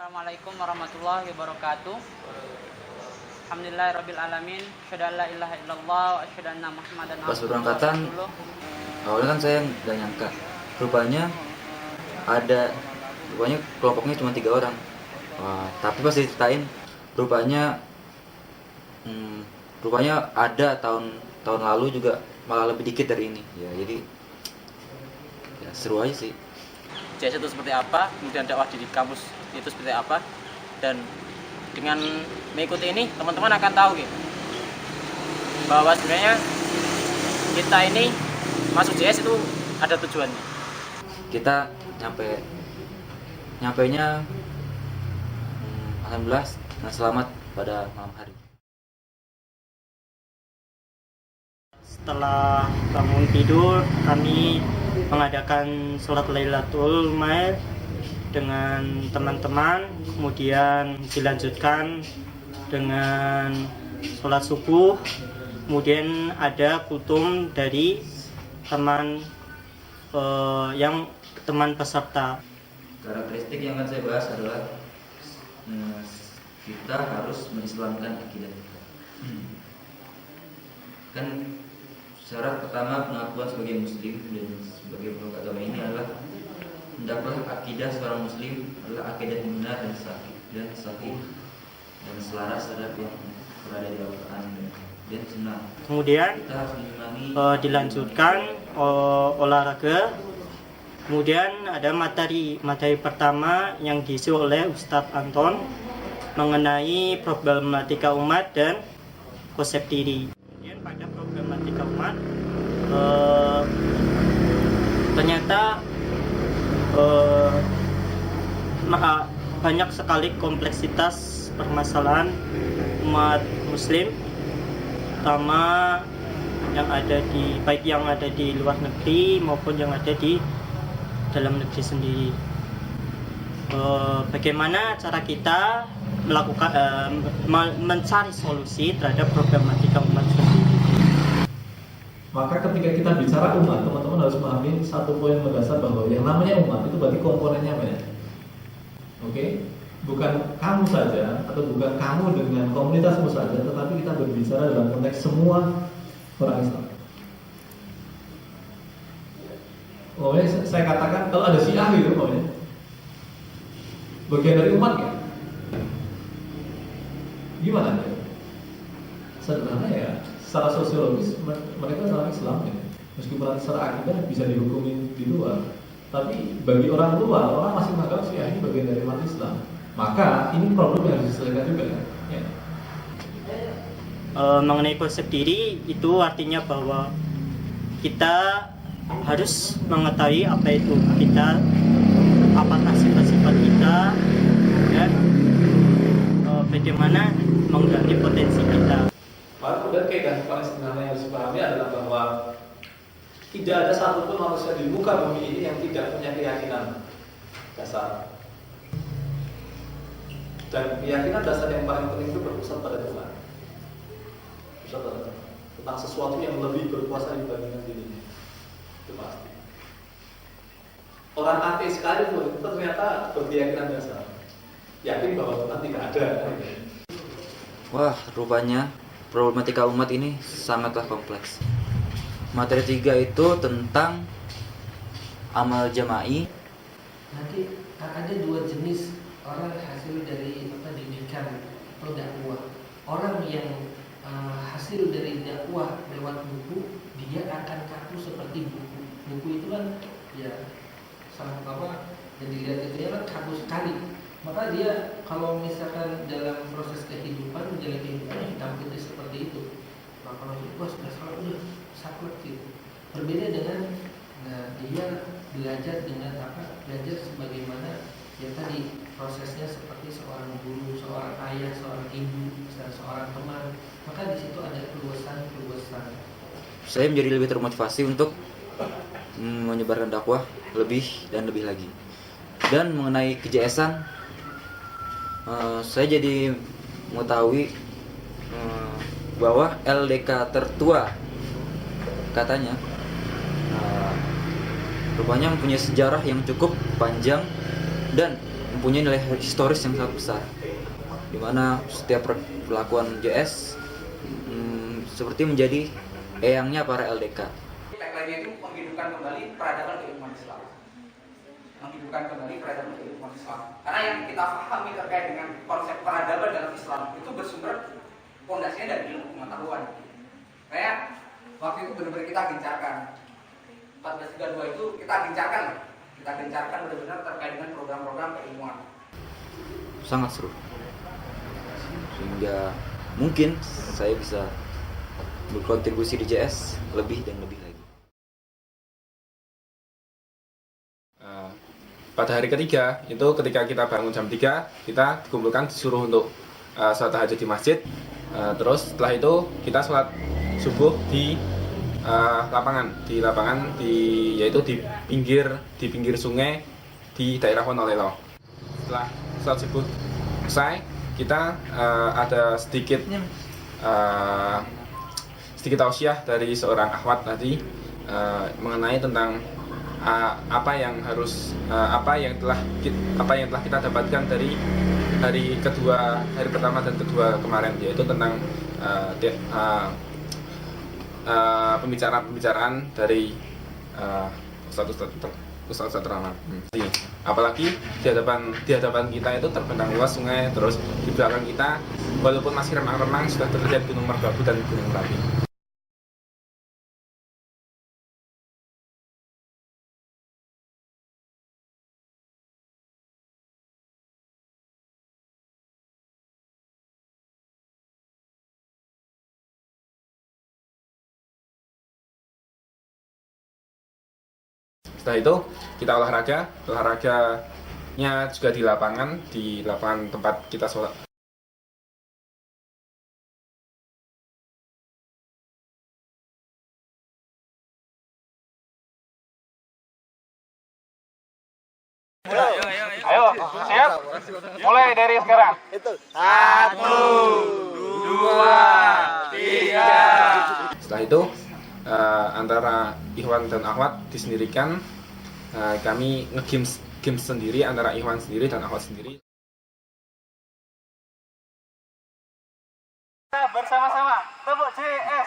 Assalamualaikum warahmatullahi wabarakatuh. Alhamdulillahirrabbilalamin. Asyhadu an la ilaha illallah wa asyhadu anna Muhammadan Pas berangkatan, awalnya kan saya nggak nyangka. Rupanya kelompoknya cuma 3 orang. Wah, tapi pas diceritain, rupanya ada tahun lalu juga malah lebih dikit dari ini. Ya, jadi ya seru aja sih. JS itu seperti apa, kemudian dakwah di kampus itu seperti apa, dan dengan mengikuti ini teman-teman akan tahu gitu bahwa sebenarnya kita ini masuk JS itu ada tujuannya. Kita nyampainya alhamdulillah dengan selamat pada malam hari. Setelah bangun tidur, kami mengadakan sholat Lailatul Maid dengan teman-teman, kemudian dilanjutkan dengan sholat subuh, kemudian ada kutum dari teman peserta. Karakteristik yang akan saya bahas adalah kita harus mengislamkan akidah kita. Kan syarat pertama pengakuan sebagai muslim dan sebagai pemeluk agama ini adalah hendaklah akidah seorang muslim adalah akidah yang benar dan sahih dan selaras terhadap yang berada di Al-Quran dan Sunnah. Kemudian kita harus mengimani dilanjutkan olahraga. Kemudian ada materi pertama yang diisi oleh Ustadz Anton mengenai problematika umat dan konsep diri. Kemudian pada problematika umat ternyata banyak sekali kompleksitas permasalahan umat muslim, terutama baik yang ada di luar negeri maupun yang ada di dalam negeri sendiri. Bagaimana cara kita melakukan mencari solusi terhadap problematika umat sendiri. Maka ketika kita bicara umat, teman-teman harus memahami satu poin mendasar bahwa yang namanya umat itu berarti komponennya banyak. Oke? Bukan kamu saja atau bukan kamu dengan komunitasmu saja, tetapi kita berbicara dalam konteks semua orang Islam. Saya katakan kalau ada Syiah gitu bagian dari umat ya? Gimana ya? Sederhana ya, secara sosiologis mereka adalah Islam ya. Meskipun secara akidah bisa dihukumi di luar, tapi bagi orang luar, orang masih menganggap Syiah ini bagian dari umat Islam. Maka ini problem yang harus diselesaikan juga ya. Mengenai konsep diri itu artinya bahwa kita harus mengetahui apa itu kita, apakah sifat-sifat kita, dan bagaimana menggali potensi kita. Maka kemudian kaidah paling sederhana yang harus dipahami adalah bahwa tidak ada satupun manusia di muka bumi ini yang tidak punya keyakinan dasar. Dan keyakinan dasar yang paling penting itu berpusat pada Tuhan. Pusat pada Tuhan. Tentang sesuatu yang lebih berkuasa dibandingkan dirinya. Itu pasti. Orang ateis sekalipun itu ternyata berkeyakinan dasar. Yakin bahwa Tuhan tidak ada. Wah, rupanya problematika umat ini sangatlah kompleks. Materi 3 itu tentang amal jama'i. Nanti ada 2 jenis orang hasil dari didikan atau dakwah. Orang yang hasil dari dakwah lewat buku, dia akan kaku seperti buku. Buku itu kan ya sangat dan dilihat itu kan kaku sekali. Maka dia kalau misalkan dalam proses kehidupan, menjalani kehidupan hitam putih seperti itu. Nah, kalau itu sudah salah udah saklek gitu. Berbeda dengan dia belajar dengan belajar sebagaimana ya tadi prosesnya seperti seorang guru, seorang ayah, seorang ibu, seorang teman. Maka di situ ada keluasan. Saya menjadi lebih termotivasi untuk menyebarkan dakwah lebih dan lebih lagi. Dan mengenai ke-JS-an, saya jadi mengetahui bahwa LDK tertua katanya rupanya mempunyai sejarah yang cukup panjang dan mempunyai nilai historis yang sangat besar, di mana setiap perlakuan JS seperti menjadi eyangnya para LDK. Tagline-nya itu menghidupkan kembali peradaban keilmuan Islam. Menghidupkan kembali peradaban keilmuan Islam. Karena yang kita pahami terkait dengan konsep peradaban dalam Islam itu bersumber fondasinya dari ilmu pengetahuan. Kayak waktu itu benar-benar kita gencarkan. 1432 itu kita gencarkan benar-benar terkait dengan program-program keilmuan. Sangat seru. Sehingga mungkin saya bisa berkontribusi di JS lebih dan lebih lagi. Pada hari ketiga itu ketika kita bangun jam 3, kita dikumpulkan disuruh untuk sholat tahajud di masjid. Terus setelah itu kita sholat subuh di lapangan yaitu di pinggir sungai di daerah Wonolelo. Setelah sholat subuh selesai, kita ada sedikit tausiah dari seorang akhwat tadi mengenai tentang apa yang telah kita dapatkan dari hari pertama dan kedua kemarin, yaitu tentang pembicaraan dari Ustaz Rahman. Apalagi di hadapan kita itu terbentang luas sungai, terus di belakang kita walaupun masih remang-remang sudah terlihat Gunung Merbabu dan Gunung Merapi. Setelah itu kita olahraganya juga di lapangan tempat kita sholat. Ayo, siap? Mulai dari sekarang. Setelah itu antara Ikhwan dan Akhwat disendirikan, kami nge-games sendiri antara Ikhwan sendiri dan Akhwat sendiri. Bersama-sama tepuk JS.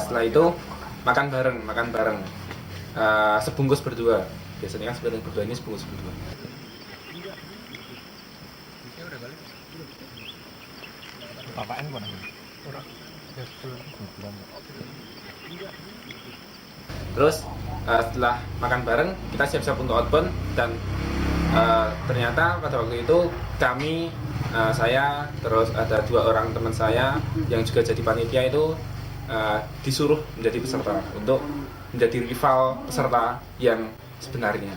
Setelah itu makan bareng, sebungkus berdua. Biasanya kan sebenarnya berdua, ini sebungkus berdua. Terus setelah makan bareng kita siap-siap untuk outbound, dan ternyata pada waktu itu kami, saya terus ada 2 orang teman saya yang juga jadi panitia itu disuruh menjadi peserta untuk menjadi rival peserta yang sebenarnya.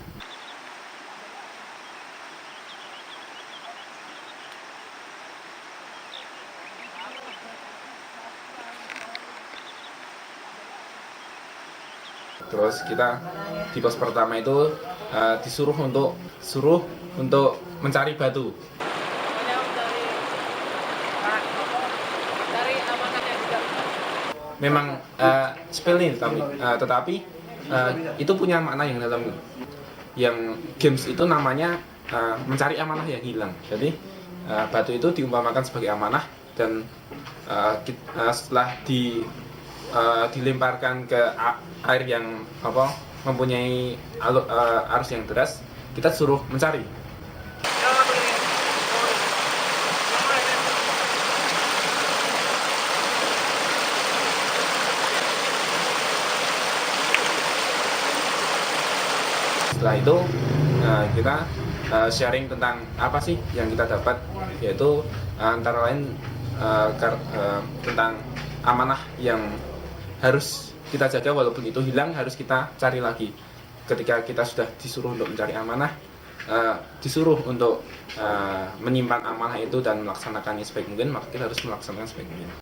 Terus kita di pos pertama itu disuruh untuk mencari batu. Memang sepele, tetapi itu punya makna yang dalam. Yang games itu namanya mencari amanah yang hilang. Jadi batu itu diumpamakan sebagai amanah, dan setelah dilemparkan ke air yang mempunyai arus yang deras, kita suruh mencari. Setelah itu kita sharing tentang apa sih yang kita dapat, yaitu antara lain tentang amanah yang harus kita jaga, walaupun itu hilang harus kita cari lagi. Ketika kita sudah disuruh untuk mencari amanah, disuruh untuk menyimpan amanah itu dan melaksanakannya sebaik mungkin, maka kita harus melaksanakan sebaik mungkin.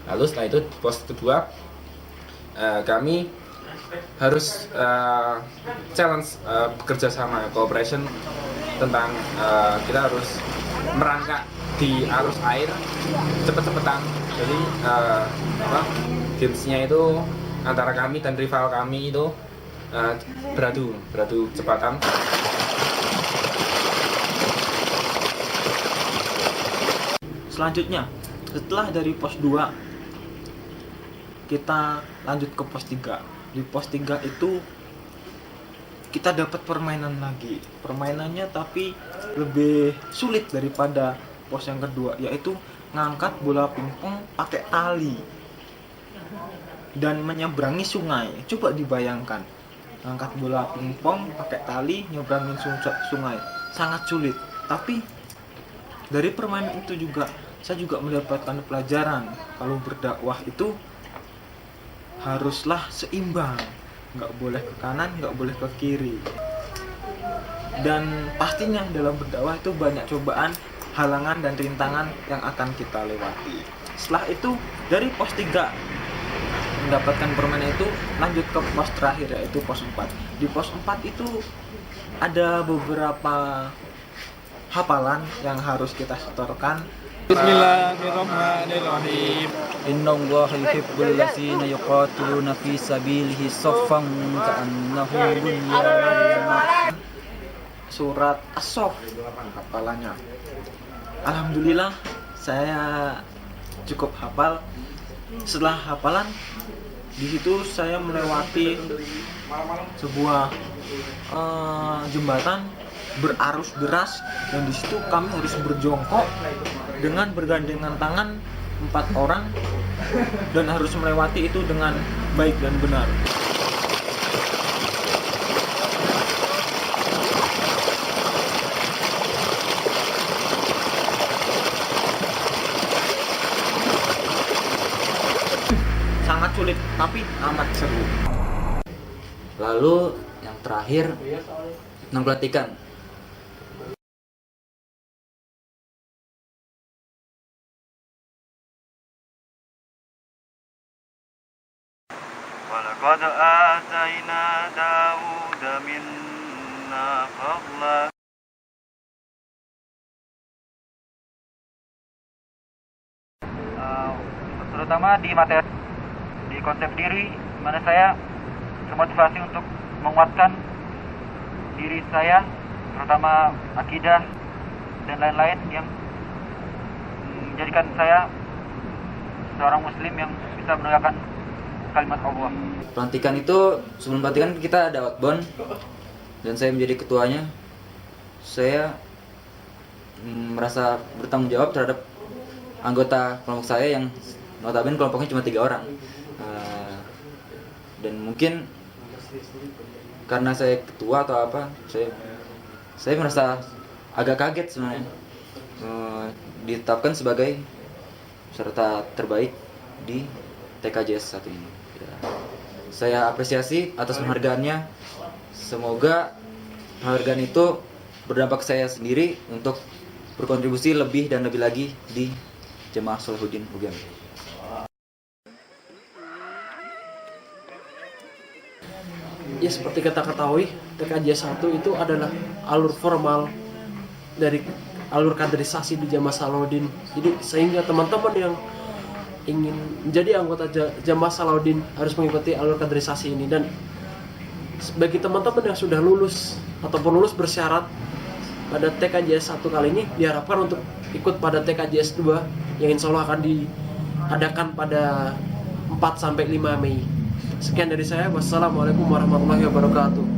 Lalu setelah itu di pos kedua kami harus challenge bekerja sama, cooperation, tentang kita harus merangkak di arus air cepet-cepetan. Jadi gamesnya itu antara kami dan rival kami itu beradu kecepatan. Selanjutnya, setelah dari pos 2 kita lanjut ke pos 3. Di pos 3 itu kita dapat permainan lagi. Permainannya tapi lebih sulit daripada pos yang kedua, yaitu ngangkat bola pingpong pakai tali dan menyeberangi sungai. Coba dibayangkan, ngangkat bola pingpong pakai tali nyeberangin sungai. Sangat sulit. Tapi dari permainan itu juga saya juga mendapatkan pelajaran kalau berdakwah itu haruslah seimbang, nggak boleh ke kanan, nggak boleh ke kiri. Dan pastinya dalam berdakwah itu banyak cobaan, halangan dan rintangan yang akan kita lewati. Setelah itu dari pos 3 mendapatkan permainan itu, lanjut ke pos terakhir yaitu pos 4. Di pos 4 itu ada beberapa hafalan yang harus kita setorkan. Bismillahirrahmanirrahim. Innallaha yuhibbul ladzina yuqatiluna fi sabilihi shaffan ka'annahum bunyanun. Surat As-Saff hafalannya. Alhamdulillah saya cukup hafal. Setelah hafalan, di situ saya melewati sebuah jembatan berarus deras, dan di situ kami harus berjongkok dengan bergandengan tangan 4 orang dan harus melewati itu dengan baik dan benar. Sangat sulit tapi amat seru. Lalu yang terakhir tentang pelatihan. Walaqad atayna Dawuda minna fadla. Terutama di materi, di konsep diri, di mana saya termotivasi untuk menguatkan diri saya, terutama akidah dan lain-lain yang menjadikan saya seorang muslim yang bisa menegakkan kalimat Allah. Pelantikan itu, sebelum pelantikan kita ada outbound dan saya menjadi ketuanya. Saya merasa bertanggung jawab terhadap anggota kelompok saya yang notabene kelompoknya cuma 3 orang. Dan mungkin karena saya ketua atau apa, saya merasa agak kaget sebenarnya ditetapkan sebagai peserta terbaik di TKJS 1 ini. Saya apresiasi atas penghargaannya. Semoga penghargaan itu berdampak ke saya sendiri untuk berkontribusi lebih dan lebih lagi di Jamaah Salahuddin UGM. Ya, seperti kita ketahui, TKJ 1 itu adalah alur formal dari alur kaderisasi di Jamaah Salahuddin. Jadi sehingga teman-teman yang ingin menjadi anggota Jamaah Salahuddin harus mengikuti alur kaderisasi ini. Dan bagi teman-teman yang sudah lulus ataupun lulus bersyarat pada TKJS 1 kali ini, diharapkan untuk ikut pada TKJS 2 yang insya Allah akan diadakan pada 4-5 Mei. Sekian dari saya. Wassalamualaikum warahmatullahi wabarakatuh.